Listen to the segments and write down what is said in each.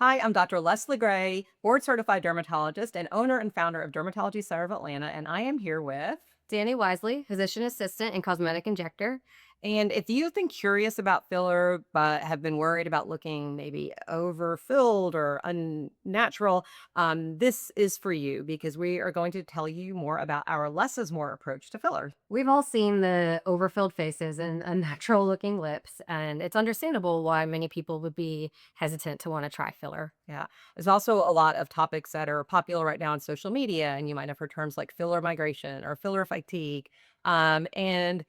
Hi, I'm Dr. Leslie Gray, board certified dermatologist and owner and founder of Dermatology Center of Atlanta. And I am here with. Dani Wiseley, physician assistant and cosmetic injector. And if you've been curious about filler, but have been worried about looking maybe overfilled or unnatural, this is for you because we are going to tell you more about our less is more approach to filler. We've all seen the overfilled faces and unnatural looking lips, and it's understandable why many people would be hesitant to want to try filler. Yeah. There's also a lot of topics that are popular right now on social media, and you might have heard terms like filler migration or filler fatigue. And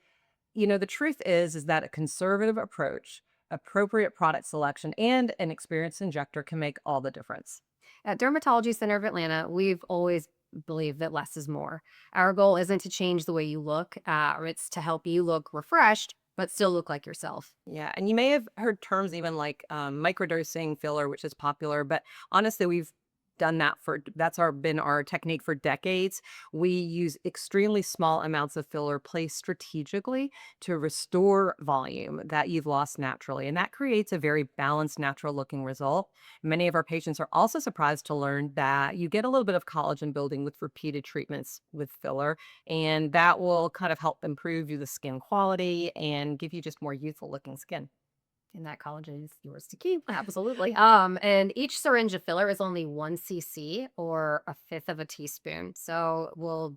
the truth is that a conservative approach, appropriate product selection, and an experienced injector can make all the difference. At Dermatology Center of Atlanta, we've always believed that less is more. Our goal isn't to change the way you look, it's to help you look refreshed, but still look like yourself. Yeah, and you may have heard terms even like microdosing filler, which is popular, but honestly, we've done that's our been our technique for decades. We use extremely small amounts of filler placed strategically to restore volume that you've lost naturally, and that creates a very balanced, natural looking result. Many of our patients are also surprised to learn that you get a little bit of collagen building with repeated treatments with filler, and that will kind of help improve you the skin quality and give you just more youthful looking skin. And that collagen is yours to keep. Absolutely. And each syringe of filler is only 1 cc or a fifth of a teaspoon. So we'll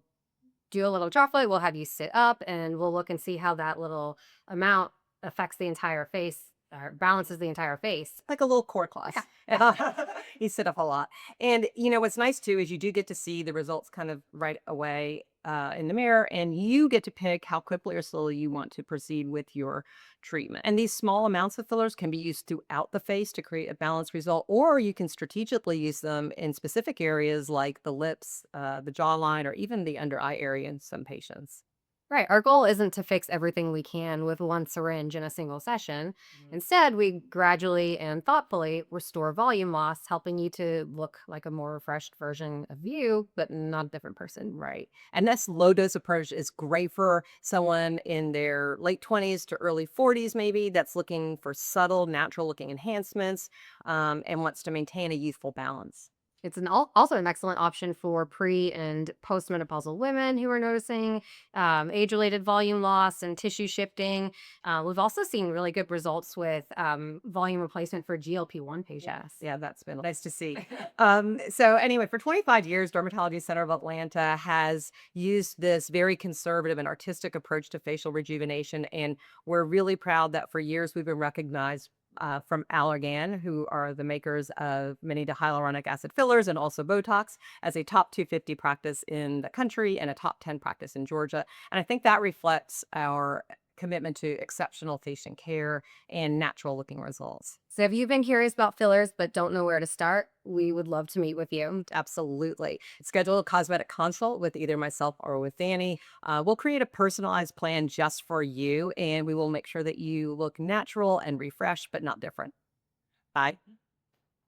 do a little droplet. We'll have you sit up and we'll look and see how that little amount affects the entire face or balances the entire face. Like a little core Yeah. class. Yeah. You sit up a lot. And what's nice too is you do get to see the results kind of right away in the mirror, and you get to pick how quickly or slowly you want to proceed with your treatment. And these small amounts of fillers can be used throughout the face to create a balanced result, or you can strategically use them in specific areas like the lips, the jawline, or even the under eye area in some patients. Right. Our goal isn't to fix everything we can with one syringe in a single session. Instead, we gradually and thoughtfully restore volume loss, helping you to look like a more refreshed version of you, but not a different person. Right. And this low dose approach is great for someone in their late 20s to early 40s, maybe that's looking for subtle, natural looking enhancements and wants to maintain a youthful balance. It's also an excellent option for pre and postmenopausal women who are noticing age-related volume loss and tissue shifting. We've also seen really good results with volume replacement for GLP-1 patients. Yeah, that's been nice to see. So anyway, for 25 years, Dermatology Center of Atlanta has used this very conservative and artistic approach to facial rejuvenation, and we're really proud that for years we've been recognized from Allergan, who are the makers of many hyaluronic acid fillers and also Botox, as a top 250 practice in the country and a top 10 practice in Georgia. And I think that reflects our commitment to exceptional patient care and natural looking results. So if you've been curious about fillers but don't know where to start, we would love to meet with you. Absolutely. Schedule a cosmetic consult with either myself or with Danny. We'll create a personalized plan just for you, and we will make sure that you look natural and refreshed, but not different. Bye.